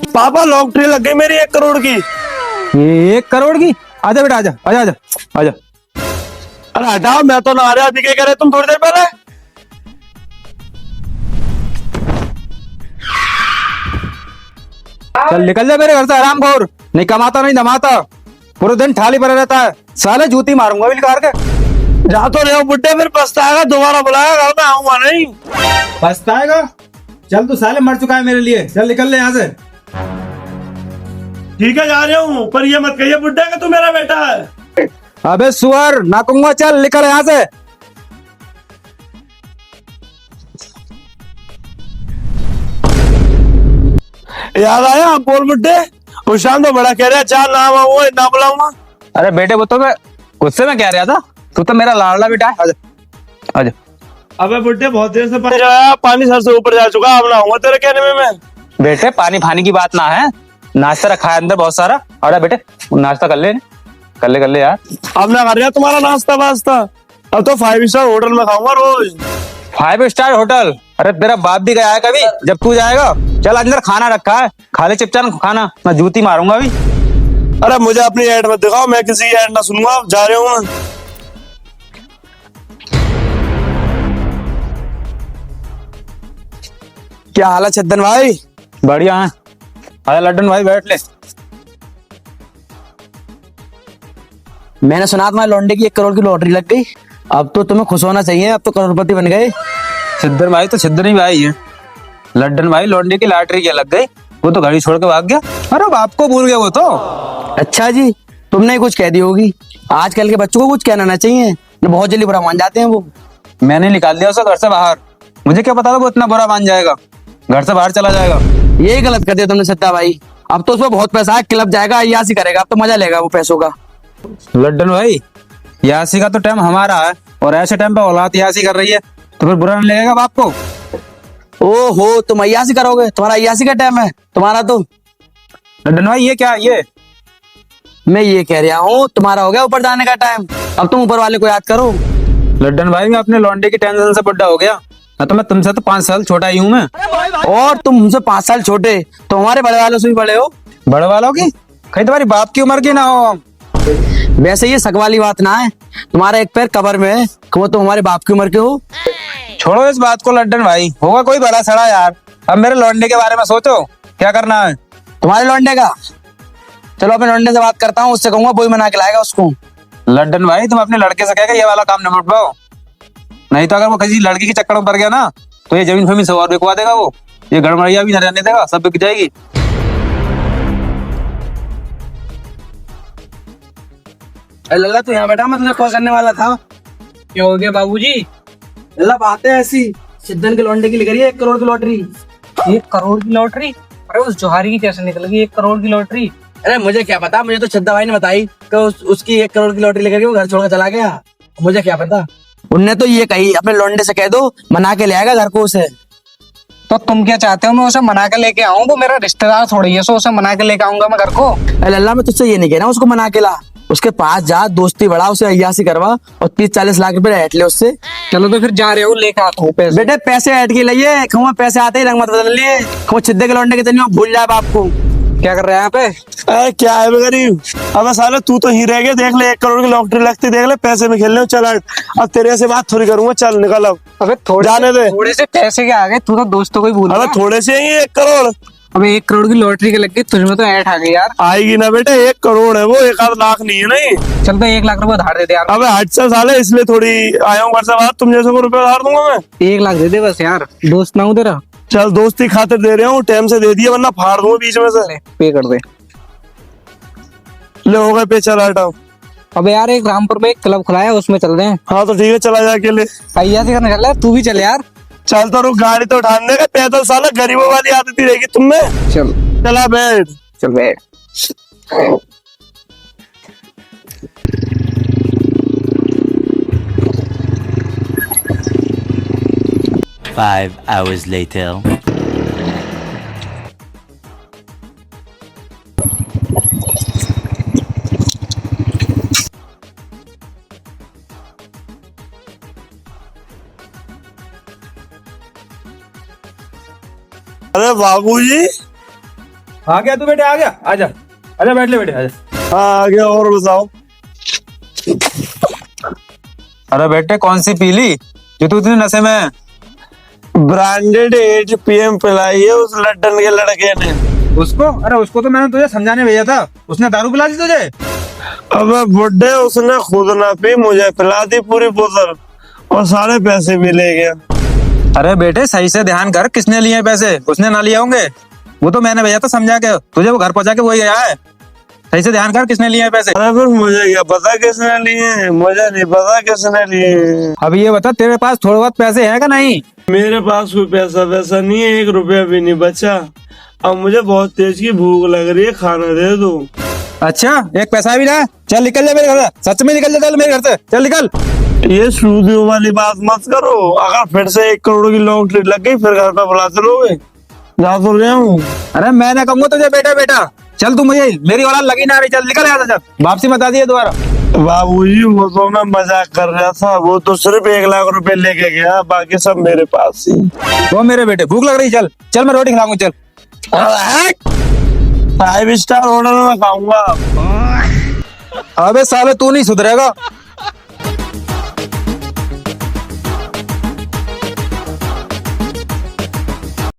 पापा लॉटरी लग गई मेरी 1 करोड़ की। ये 1 करोड़ की? आजा बेटा, आजा आजा आजा आजा। अरे हटाओ, मैं तो ना आ रहा। अभी क्या कह रहे तुम थोड़ी देर पहले? चल निकल जा मेरे घर से हराम खोर, नहीं कमाता नहीं दमाता, पूरे दिन थाली पर रहता है। साले जूती मारूंगा बिल कार के। जा तो रहे हो बुड्ढे, फिर पछताएगा। दोबारा बुलाया घर में आऊंगा नहीं। पछताएगा? चल तू साले मर चुका है मेरे लिए, चल निकल ले यहाँ से। ठीक है जा रहा हूँ, पर ये मत कहिए बुड्ढे का तू मेरा बेटा है। अबे सुअर ना कहूंगा, चल निकल यहाँ से। याद आया आप बोल बुड्ढे, उस शाम तो बड़ा कह रहा चार नाम है वो ना बुलाऊंगा। अरे बेटे वो तो मैं गुस्से में कह रहा था, तू तो मेरा लाडला बेटा है। आजा आजा। अबे बुड्ढे बहुत देर से पानी सर से ऊपर जा चुका, अब ना आऊंगा तेरे कहने में मैं। बेटे पानी फानी की बात ना है, नाश्ता रखा है अंदर बहुत सारा। अरे बेटे नाश्ता कर ले, कर ले यार। अब ना कर रहा तुम्हारा नाश्ता वास्ता, अब तो 5 स्टार होटल में खाऊंगा रोज। 5 स्टार होटल? अरे तेरा बाप भी गया है कभी जब तू जाएगा। चल अंदर खाना रखा है, खा ले चुपचाप खाना, मैं जूती मारूंगा अभी। अरे मुझे अपनी ऐड मत दिखाओ, मैं किसी की ऐड ना सुनूंगा। जा रहा हूँ मैं। क्या हाल है चंदन भाई? बढ़िया है। अरे लड्डन भाई बैठ ले। मैंने सुना तुम्हारे लौंडे की 1 करोड़ की लॉटरी लग गई। अब तो तुम्हें खुश होना चाहिए, अब तो करोड़पति बन गए। सिद्धन भाई तो सिद्धन ही भाई है। लड्डन भाई लौंडे की लॉटरी क्या लग गई, वो तो घड़ी छोड़ के भाग गया। अरे बाप को भूल गया वो तो। अच्छा जी, तुमने कुछ कह दी होगी। आजकल के बच्चों को कुछ कहना ना चाहिए, बहुत जल्दी बुरा मान जाते हैं वो। मैंने निकाल दिया उसे घर से बाहर, मुझे क्या पता था वो इतना बुरा मान जाएगा, घर से बाहर चला जाएगा। यही गलत कर दिया तुमने सत्ता भाई। अब तो उसमें बहुत पैसा है, क्लब जाएगा, अय्यासी करेगा, अब तो मजा लेगा वो पैसों का। लड्डन भाई यासी का तो टाइम हमारा है, और ऐसे टाइम पे औलाद यासी कर रही है तो फिर बुरा नहीं लगेगा बाप को? ओहो, तुम अय्यासी करोगे? तुम्हारा अय्यासी का टाइम है तुम्हारा तो। लड्डन भाई ये क्या, ये मैं ये कह रहा हूँ तुम्हारा हो गया ऊपर जाने का टाइम, अब तुम ऊपर वाले को याद करो। लड्डन भाई मैं अपने लौंडे की टेंशन से बुढ़ा हो गया, ना तो मैं तुमसे तो 5 साल छोटा ही हूँ मैं। और तुम हमसे 5 साल छोटे, तो हमारे बड़े वालों से भी बड़े हो। बड़े वालों की कहीं तुम्हारी बाप की उम्र की ना हो हम। वैसे ये शक वाली बात ना है, तुम्हारा एक पैर कब्र में है, वो तो हमारे बाप की उम्र के हो। छोड़ो इस बात को लड्डन भाई, होगा कोई बड़ा सड़ा यार। अब मेरे लौंडे के बारे में सोचो क्या करना है। तुम्हारे लौंडे का? चलो अपने लौंडे से बात करता हूँ, उससे कहूंगा वही मना के लाएगा उसको। लड्डन भाई तुम अपने लड़के से कहेगा ये वाला काम निपट पाओ, नहीं तो अगर वो किसी लड़की के चक्कर में पड़ गया ना तो ये जमीन फमीन सब और बिकवा देगा वो, ये गड़मड़िया भी न रहने देगा, सब बिक जाएगी। लल्ला तू यहाँ बैठा, मैं तुझे कॉल करने वाला था। क्या हो गया बाबूजी? लल्ला बात है ऐसी, सिद्धन के लौंडे की लग रही है 1 करोड़ की लॉटरी। 1 करोड़ की लॉटरी? अरे उस जोहारी की कैसे निकल गई 1 करोड़ की लॉटरी? अरे मुझे क्या पता, मुझे तो छद्दा भाई ने बताई कि उसकी 1 करोड़ की लॉटरी लेकर के वो घर छोड़कर चला गया। मुझे क्या पता, उनने तो ये कही अपने लौंडे से कह दो मना के ले आएगा घर को उसे। तो तुम क्या चाहते हो मैं उसे मना के लेके आऊं? वो मेरा रिश्तेदार थोड़ी है, सो उसे मना के लेके आऊंगा मैं घर को? अरे लल्ला मैं तुझसे ये नहीं कह रहा उसको मना के ला, उसके पास जा, दोस्ती बढ़ा, उसे अय्यासी करवा और 30-40 लाख रुपए ऐट ले उससे। चलो तो फिर जा रहे हो, लेके आता हूँ पैसे। बेटे पैसे ऐट के लिए कहूँ, पैसे आते ही रंग मत बदल लिए कहूँ, छिद्दे के लौंडे के तनिया भूल जाए बाप को। क्या कर रहे हैं यहाँ पे? अरे क्या है बे गरीब, अब साले तू तो ही रह गया। देख ले 1 करोड़ की लॉटरी लगती, देख ले पैसे में खेलने चल। अब तेरे से बात थोड़ी करूंगा, चल निकल अब। अबे जाने दे। थोड़े से पैसे के आ गए, तू तो दोस्तों को ही भूल अबे गया। थोड़े से ही 1 करोड़। अबे 1 करोड़ की लॉटरी के लग गई, तुझमें तो ऐट आ गई यार। आएगी ना बेटे, 1 करोड़ है वो, 1 लाख नहीं है। नहीं चल तो 1 लाख रुपए उधार दे दे यार। अबे हट से साले, इसलिए थोड़ी आया हूँ घर से बाहर, तुम जैसे को रुपए उधार दूंगा मैं। 1 लाख दे दे बस यार, दोस्त ना हूँ तेरा। चल दोस्ती खातिर दे रहा हूँ, टाइम से दे दिया वरना फाड़ दूंगा बीच में से। ले पे कर दे। ले हो गए पे, चल हटाओ। अबे यार एक रामपुर में एक क्लब खुला है, उसमें चल रहे हैं। हाँ तो ठीक है, चला जा अकेले। अय्यासी करने चल रहा है, तू भी चल यार। चल तो रुक, गाड़ी तो उठाने का, पैदल साला गरीबों वाली आदत ही रहेगी तुमने। चल चला बैठ। चल बैठ। Five hours later. अरे बाबूजी, आ गया तू बेटे, आ गया, आजा आजा, बैठ ले बेटे, आजा। हाँ आगे और बताओ। अरे बेटे कौन सी पीली जो तू इतने नशे में है? ब्रांडेड 8 PM पिलाई है उस लड्डन के लड़के ने। उसको? अरे उसको तो मैंने तुझे समझाने भेजा था, उसने दारू पिला दी तुझे। अबे बुड्ढे, उसने खुद ना पी, मुझे पिला दी पूरी बोतल और सारे पैसे भी ले गया। अरे बेटे सही से ध्यान कर, किसने लिए हैं पैसे? उसने ना लिए होंगे, वो तो मैंने भेजा था समझा के तुझे, वो घर पहुंचा के वही आया है। सही से ध्यान कर, किसने लिए हैं पैसे? अरे फिर मुझे क्या पता किसने लिए हैं, मुझे नहीं पता किसने लिए हैं। अब ये बता, तेरे पास थोड़े बहुत पैसे हैं का नहीं? मेरे पास कोई पैसा वैसा नहीं है, 1 रुपया भी नहीं बचा। अब मुझे बहुत तेज की भूख लग रही है, खाना दे दो। अच्छा, एक पैसा भी ना? चल निकल जा मेरे घर से, सच में निकल जा, चल मेरे घर से, चल निकल। ये सूदियों वाली बात मत करो, अगर फिर से 1 करोड़ की लॉटरी लग गई फिर घर पे बुलाते रहोगे। जा तो रहा हूँ। अरे मैं ना कहूंगा तुझे बेटा बेटा, चल तू, मुझे मेरी औलाद लगी ना रही, चल निकल यहाँ से, चल वापसी मत आ दिए दोबारा। बाबूजी वो तो मैं मजाक कर रहा था, वो तो सिर्फ 1 लाख रुपए लेके गया, बाकी सब मेरे पास ही। वो मेरे बेटे भूख लग रही, चल चल मैं रोटी खिलाऊंगा, चल। 5 स्टार होटल में खाऊंगा। अबे साले तू नहीं सुधरेगा।